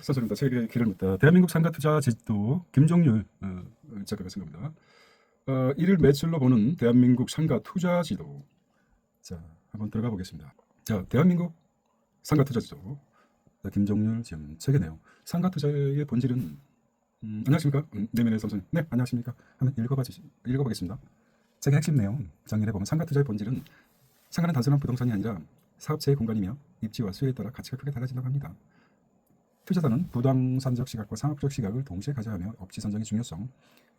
선생님입니다. 세계의 길을 묻다. 대한민국 상가투자 제주도 김종률 작가가 쓴 겁니다. 이를 매출로 보는 대한민국 상가투자 지도. 자, 한번 들어가 보겠습니다. 자, 대한민국 상가투자 지도. 김종률 지금 책이네요. 상가투자의 본질은 안녕하십니까? 내면의 선생님. 네, 안녕하십니까? 한번 읽어보겠습니다. 책의 핵심 내용 정리해 보면 상가투자의 본질은 상가는 단순한 부동산이 아니라 사업체의 공간이며 입지와 수요에 따라 가치가 크게 달라진다고 합니다. 투자자는 부동산적 시각과 상업적 시각을 동시에 가져야 하며 업지 선정의 중요성,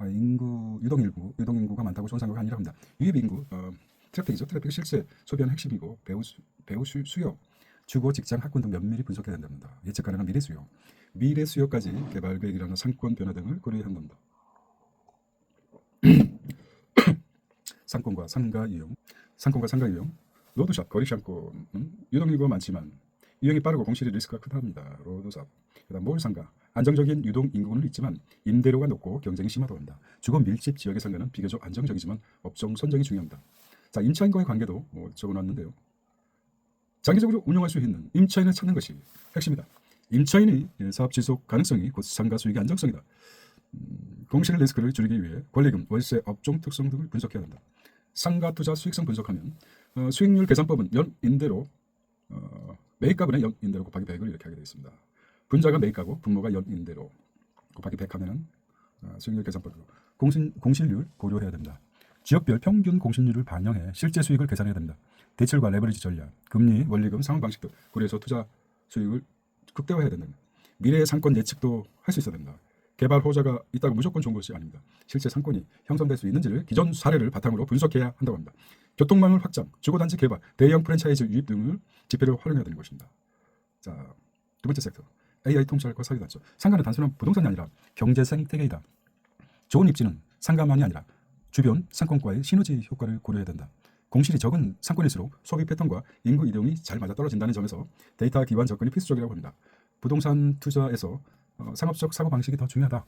유동인구가 많다고 손상가가 아니라 합니다. 유입인구, 트래픽이죠. 트래픽이 실제 소비하는 핵심이고 배우 수요, 주거, 직장, 학군 등 면밀히 분석해야 된답니다. 예측 가능한 미래 수요까지 개발 계획이라는 상권 변화 등을 고려해야 한답니다. 상권과 상가 이용, 로드샵, 거리 상권, 유동인구가 많지만 유형이 빠르고 공실의 리스크가 크답니다. 로드샵. 그다음 몰상가, 안정적인 유동 인구는 있지만 임대료가 높고 경쟁이 심하다고 합니다. 주거 밀집 지역의 상가는 비교적 안정적이지만 업종 선정이 중요합니다. 자, 임차인과의 관계도 적어놨는데요. 장기적으로 운영할 수 있는 임차인을 찾는 것이 핵심이다. 임차인의 사업 지속 가능성이 곧 상가 수익의 안정성이다. 공실 리스크를 줄이기 위해 권리금, 월세, 업종 특성 등을 분석해야 한다. 상가 투자 수익성 분석하면 수익률 계산법은 연 임대로 매입가분의 연 임대로 곱하기 100을 이렇게 하게 되어 있습니다. 분자가 매입가고 분모가 연 임대로 곱하기 100 하면은 수익률 계산법으로 공실률 고려해야 됩니다. 지역별 평균 공실률을 반영해 실제 수익을 계산해야 됩니다. 대출과 레버리지 전략, 금리, 원리금, 상환 방식 등 고려해서 투자 수익을 극대화해야 된다. 미래의 상권 예측도 할 수 있어야 됩니다. 개발 호재가 있다고 무조건 좋은 것이 아닙니다. 실제 상권이 형성될 수 있는지를 기존 사례를 바탕으로 분석해야 한다고 합니다. 교통망을 확장, 주거단지 개발, 대형 프랜차이즈 유입 등을 지표로 활용해야 되는 것입니다. 자, 두 번째 섹터, AI 통찰과 사회단체. 상가는 단순한 부동산이 아니라 경제 생태계이다. 좋은 입지는 상가만이 아니라 주변 상권과의 시너지 효과를 고려해야 된다. 공실이 적은 상권일수록 소비 패턴과 인구 이동이 잘 맞아떨어진다는 점에서 데이터 기반 접근이 필수적이라고 합니다. 부동산 투자에서 상업적 사고 방식이 더 중요하다.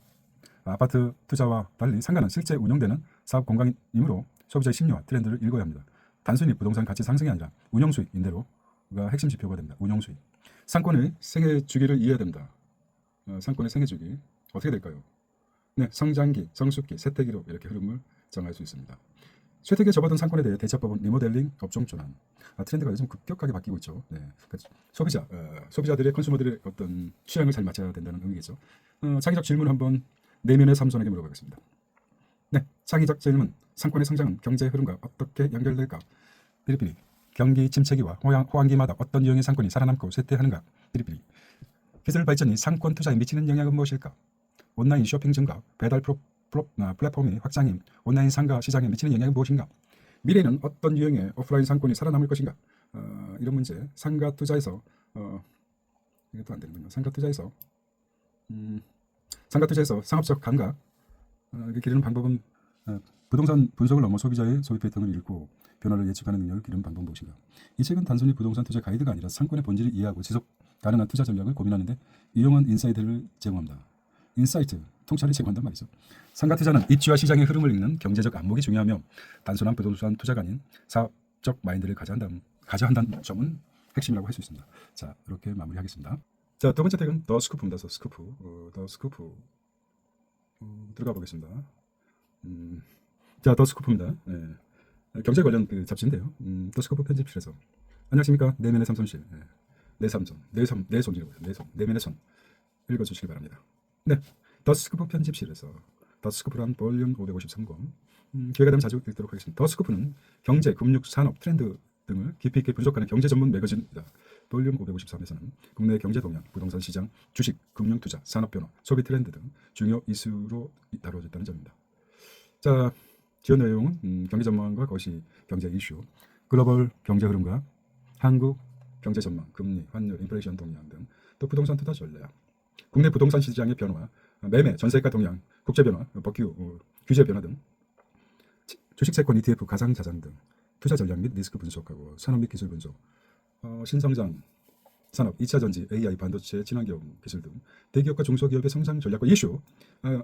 아파트 투자와 달리 상가는 실제 운영되는 사업 공간이므로 소비자의 심리와 트렌드를 읽어야 합니다. 단순히 부동산 가치 상승이 아니라 운영수익, 임대료가 핵심 지표가 됩니다. 운영수익. 상권의 생애주기를 이해해야 됩니다. 상권의 생애주기 어떻게 될까요? 네, 성장기, 성숙기, 쇠퇴기로 이렇게 흐름을 정할 수 있습니다. 쇠퇴기에 접어든 상권에 대해 대처법은 리모델링, 업종 전환. 트렌드가 요즘 급격하게 바뀌고 있죠. 네, 그러니까 소비자들의 컨슈머들의 어떤 취향을 잘 맞춰야 된다는 의미겠죠. 창의적 질문 한번 내면의 삼손에게 물어보겠습니다. 네, 창의적 질문. 상권의 성장은 경제 흐름과 어떻게 연결될까? 삐리삐리. 경기 침체기와 호황기마다 어떤 유형의 상권이 살아남고 쇠퇴하는가? 삐리삐리. 기술 발전이 상권 투자에 미치는 영향은 무엇일까? 온라인 쇼핑 증가, 배달 플랫폼의 확장이 온라인 상가 시장에 미치는 영향은 무엇인가? 미래는 어떤 유형의 오프라인 상권이 살아남을 것인가? 이런 문제. 상가 투자에서 이것도 안 되는군요. 상가 투자에서 상업적 감각 기르는 방법은 부동산 분석을 넘어 소비자의 소비 패턴을 읽고 변화를 예측하는 능력을 기르는 방법은 무엇인가? 이 책은 단순히 부동산 투자 가이드가 아니라 상권의 본질을 이해하고 지속 가능한 투자 전략을 고민하는데 유용한 인사이트를 제공합니다. 인사이트, 통찰을 제공한단 말이죠. 상가 투자는 입지와 시장의 흐름을 읽는 경제적 안목이 중요하며 단순한 부동산 투자가 아닌 사업적 마인드를 가져야 한다는 점은 핵심이라고 할 수 있습니다. 자, 이렇게 마무리하겠습니다. 자, 두 번째 책은 더 스쿠프입니다. 더 스쿠프 들어가 보겠습니다. 자, 더 스쿠프입니다. 네. 경제 관련 잡지인데요. 더 스쿠프 편집실에서 안녕하십니까? 내면의 삼손실. 내 손이라고 해요. 내면의 손 읽어주시기 바랍니다. 네, 더 스쿠프 편집실에서 더 스쿠프란 볼륨 553권 기회가 되면 자주 읽도록 하겠습니다. 더 스쿠프는 경제, 금융, 산업, 트렌드 등을 깊이 있게 분석하는 경제 전문 매거진입니다. 볼륨 553에서는 국내 경제 동향, 부동산 시장, 주식, 금융 투자, 산업 변화, 소비 트렌드 등 중요 이슈로 다뤄졌다는 점입니다. 자, 지원 내용은 경제 전망과 거시 경제 이슈, 글로벌 경제 흐름과 한국 경제 전망, 금리, 환율, 인플레이션 동향 등 또 부동산 투자 전략, 국내 부동산 시장의 변화, 매매, 전세가 동향, 국제 변화, 법규, 규제 변화 등 주식 채권 ETF, 가상 자산 등 투자 전략 및 리스크 분석하고 산업 및 기술 분석, 신성장 산업, 2차 전지, AI, 반도체, 친환경 기술 등 대기업과 중소기업의 성장 전략과 이슈,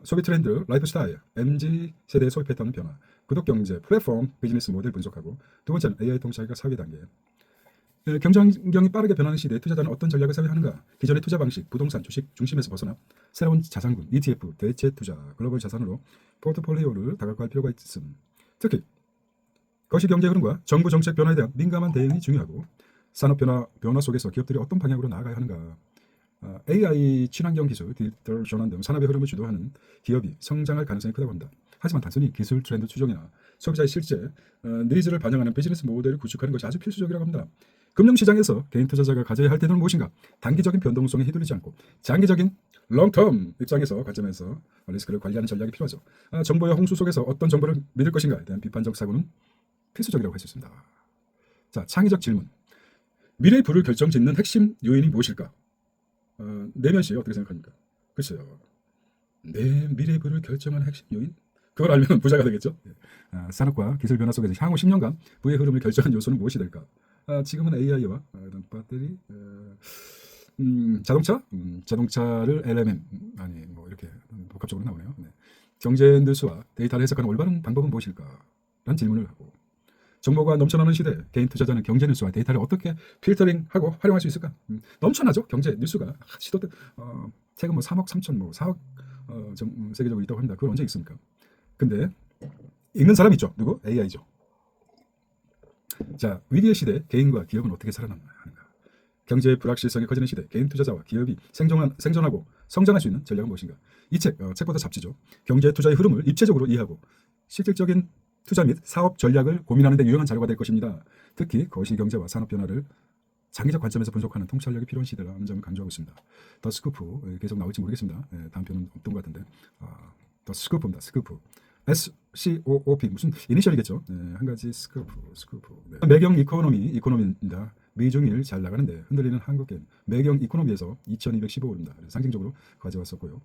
소비 트렌드, 라이프 스타일, MZ 세대의 소비 패턴 변화, 구독 경제, 플랫폼, 비즈니스 모델 분석하고 두 번째는 AI 통찰과 사회 단계. 경제 환경이 빠르게 변하는 시대에 투자자는 어떤 전략을 써야 하는가? 기존의 투자 방식, 부동산, 주식 중심에서 벗어나 새로운 자산군, ETF, 대체 투자, 글로벌 자산으로 포트폴리오를 다각화할 필요가 있음. 특히 거시경제 흐름과 정부 정책 변화에 대한 민감한 대응이 중요하고 산업 변화 속에서 기업들이 어떤 방향으로 나아가야 하는가? AI, 친환경 기술, 디지털 전환 등 산업의 흐름을 주도하는 기업이 성장할 가능성이 크다고 합니다. 하지만 단순히 기술 트렌드 추종이나 소비자의 실제 니즈를 반영하는 비즈니스 모델을 구축하는 것이 아주 필수적이라고 합니다. 금융시장에서 개인 투자자가 가져야 할 태도는 무엇인가? 단기적인 변동성에 휘둘리지 않고 장기적인 롱텀 입장에서 관점에서 리스크를 관리하는 전략이 필요하죠. 정보의 홍수 속에서 어떤 정보를 믿을 것인가에 대한 비판적 사고는 필수적이라고 할 수 있습니다. 자, 창의적 질문. 미래의 부를 결정짓는 핵심 요인이 무엇일까? 내면 씨 어떻게 생각합니까? 글쎄요. 내 미래의 부를 결정하는 핵심 요인? 그걸 알면 부자가 되겠죠. 산업과 기술 변화 속에서 향후 10년간 부의 흐름을 결정한 요소는 무엇이 될까? 지금은 AI와 배터리, 자동차, 자동차를 LMM 아니 뭐 이렇게 복합적으로 나오네요. 네. 경제 뉴스와 데이터를 해석하는 올바른 방법은 무엇일까? 라는 질문을 하고 정보가 넘쳐나는 시대 개인 투자자는 경제 뉴스와 데이터를 어떻게 필터링하고 활용할 수 있을까? 넘쳐나죠 경제 뉴스가 시도 최근 뭐 3억 3천 뭐 4억 세계적으로 있다고 합니다. 그건 언제 있습니까? 근데 읽는 사람이 있죠. 누구? AI죠. 자, 위기의 시대 개인과 기업은 어떻게 살아남아야 하는가? 경제의 불확실성이 커지는 시대 개인 투자자와 기업이 생존하고 성장할 수 있는 전략은 무엇인가? 이 책보다 잡지죠. 경제 투자의 흐름을 입체적으로 이해하고 실질적인 투자 및 사업 전략을 고민하는 데 유용한 자료가 될 것입니다. 특히 거시경제와 산업 변화를 장기적 관점에서 분석하는 통찰력이 필요한 시대라는 점을 강조하고 있습니다. 더 스쿠프 계속 나올지 모르겠습니다. 다음 편은 없던 것 같은데 더 스쿠프입니다. 스쿠프 SCOOP 무슨 이니셜이겠죠. 한 가지 스쿠프. 네. 매경 이코노미입니다. 미중일 잘 나가는데 흔들리는 한국계 매경 이코노미에서 2215입니다. 상징적으로 가져왔었고요.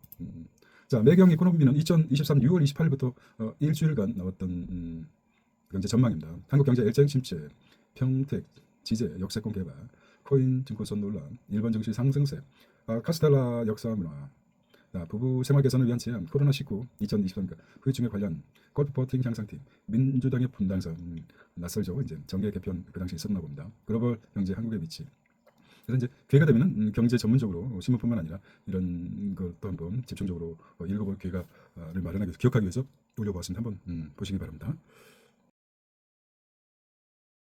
자, 매경 이코노미는 2023 6월 28일부터 일주일간 나왔던 경제 전망입니다. 한국 경제 일정 침체, 평택 지제 역세권 개발, 코인 증권선 논란, 일본 증시 상승세, 카스텔라 역사 문화, 부부 생활 개선을 위한 제안, 코로나19 2023 후유증에 관련 골프 버팅 향상팀, 민주당의 분당선, 낯설죠. 이제 정계 개편 그 당시 있었나 봅니다. 글로벌 경제 한국의 위치. 그래서 이제 기회가 되면은 경제 전문적으로 신문뿐만 아니라 이런 것도 한번 집중적으로 읽어볼 기회를 마련하기 위해서 기억하기 위해서 올려보았습니다. 한번 보시기 바랍니다.